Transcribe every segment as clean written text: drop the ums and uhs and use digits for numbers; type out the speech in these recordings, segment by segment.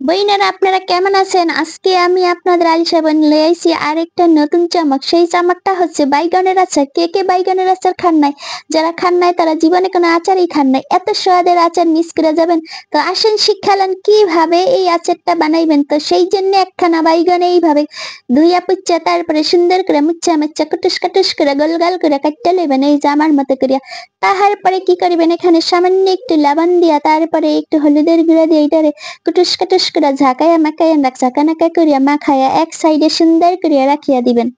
বইনারা আপনারা কেমন আছেন? আজকে আমি আপনাদের আলিশা বোন লয়ে আইছি আরেকটা নতুন চমক। সেই চমকটা হচ্ছে বাইগনের আচার। কে কে বাইগনের আচার খান নাই? যারা খান নাই তারা জীবনে কোনো আচারই খান নাই। এত স্বাদের আচার মিস করে যাবেন। তো আসেন শিখালেন কিভাবে এই আচারটা বানাইবেন। তো সেই জন্য একখানা বাইগন এইভাবে ধুইয়া পুচ্চা তারপরে সুন্দর করে মুচ্ছা মুচ্ছা কুটুস কাটুস করে গোল গোল করে কাটতে লইবেন এই যে আমার মতো করিয়া। তাহার পরে কি করিবেন এখানে সামান্য একটু লবণ দিয়া তারপরে একটু হলুদের গুঁড়া দিয়ে এটারে কুটুস কাটুস করে ঝাঁকাইয়া মাখাইয়া ঝাঁকা নাকা করিয়া মাখাইয়া এক সাইডে সুন্দর করিয়া রাখিয়া দিবেন।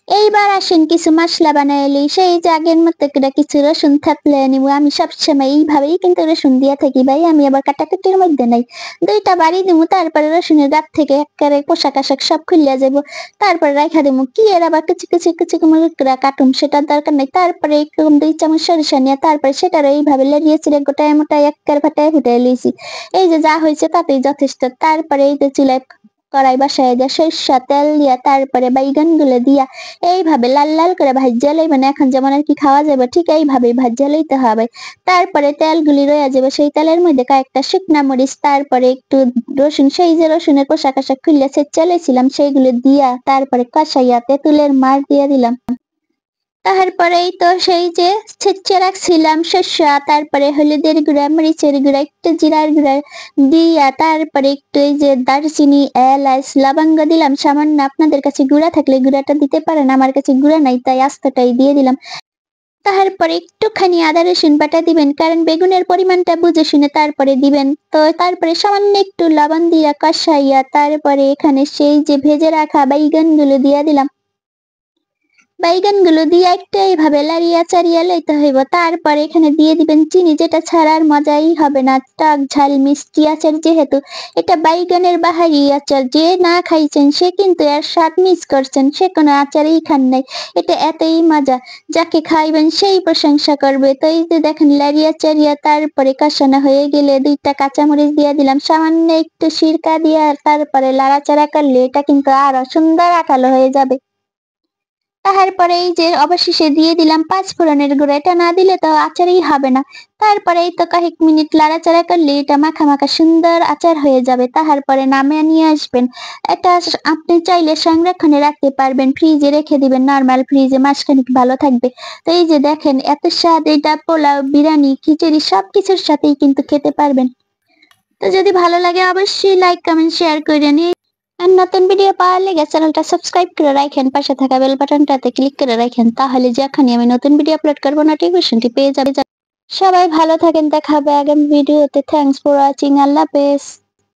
এইবার আসেন কিছু মশলা বানাই লই। সেই যে আগের মতো করে কিছু রসুন থাকলে নিব। আমি সবসময় এইভাবেই কিন্তু রসুন দিয়া থাকি ভাই। আমি আবার কাটাকুটির মধ্যে নাই। ২টা বাড়ি দিমু তারপরে রসুনের গাত থেকে এক্কারে পোশাক আশাক সব খুলিয়া যাইব। তারপরে রাইখা দিমু। কি এর আবার কুচি কুচি কুচি করে কাটুম সেটার দরকার নাই। তারপরে এরকম ২ চামচ সরিষা নিয়ে তারপরে সেটারও এইভাবে লেড়িয়ে চিড়ে গোটায় মোটায় এক্কারে ফাটায় ফুটায় লইছি। এই যে যা হয়েছে তাতেই যথেষ্ট। তারপরে এই যে চুলায় কড়াই বসায় দিয়া সরিষা তেল দিয়া তারপরে বাইগান গুলো দিয়া এইভাবে লাল লাল করে ভাজ্যা লইবেন। এখন যেমন আর কি খাওয়া যাবে ঠিক এইভাবেই ভাজ্যা লইতে হবে। তারপরে তেলগুলি রইয়া যাবে সেই তেলের মধ্যে কয়েকটা শুকনা মরিচ তারপরে একটু রসুন সেই যে রসুনের কোষা কোষা খুললে ছেঁচা লইছিলাম সেইগুলো দিয়া তারপরে কষাইয়া তেঁতুলের মার দিয়া দিলাম। তারপরেই তো সেই যে ছেঁচে রাখছিলাম শস্য তারপরে হলুদের গুঁড়া মরিচের গুঁড়া একটু জিরার গুঁড়া দিয়া তারপরে একটু এই যে দারচিনি এলাচ লবঙ্গ দিলাম সামান্য। আপনাদের কাছে গুঁড়া থাকলে গুঁড়াটা দিতে পারেন, আমার কাছে গুঁড়া নাই তাই আস্তটাই দিয়ে দিলাম। তারপরে একটুখানি আদা রসুন বাটা দিবেন কারণ বেগুনের পরিমাণটা বুঝে শুনে তারপরে দিবেন। তো তারপরে সামান্য একটু লবণ দিয়া কষাইয়া তারপরে এখানে সেই যে ভেজে রাখা বাইগন গুলো দিয়া দিলাম। বাইগানগুলো দিয়ে একটু এইভাবে লাড়িয়া চাড়িয়া লইতে হইব। তারপরে এখানে দিয়ে দিবেন চিনি, যেটা ছাড়া আর মজাই হবে না। টক ঝাল মিষ্টি আচার যেহেতু, এটা বাইগানের বাহারি আচার। যে না খাইছেন সে কিন্তু এর স্বাদ মিস করছেন, সে কোনো আচারই খান নাই। এটা এতই মজা, যাকে খাইবেন সেই প্রশংসা করবে। তো এই যে দেখেন লাড়িয়া চাড়িয়া তারপরে কষানো হয়ে গেলে 2টা কাঁচামরিচ দিয়ে দিলাম, সামান্য একটু সিরকা দিয়া তারপরে লাড়াচাড়া করলে এটা কিন্তু আরো সুন্দর আঠালো হয়ে যাবে। তারপরে এই যে অবশেষে দিয়ে দিলাম 5 ফোড়নের গুঁড়ো। এটা না দিলে তো আচারই হবে না। তারপরে এই তো কয়েক মিনিট লাড়াচাড়া করলে এটা মাখা মাখা সুন্দর আচার হয়ে যাবে। তারপরে নামিয়ে নিয়ে আসবেন। এটা আপনি চাইলে সংরক্ষণে রাখতে পারবেন, ফ্রিজে রেখে দিবেন, নরমাল ফ্রিজে মাসখানেক ভালো থাকবে। তো এই যে দেখেন এত স্বাদ, এটা পোলাও বিরিয়ানি খিচুড়ি সবকিছুর সাথেই কিন্তু খেতে পারবেন। তো যদি ভালো লাগে অবশ্যই লাইক কমেন্ট শেয়ার করে নিন। আর নতুন ভিডিও পাওয়ার লেগে চ্যানেলটা সাবস্ক্রাইব করে রাখেন, পাশে থাকা বেল বাটনটাতে ক্লিক করে রাখেন, তাহলে যখনই আমি নতুন ভিডিও আপলোড করবো নোটিফিকেশনটি পেয়ে যাবে। সবাই ভালো থাকেন, দেখা হবে আগামী ভিডিওতে। Thanks for watching. আল্লাহ হাফেজ।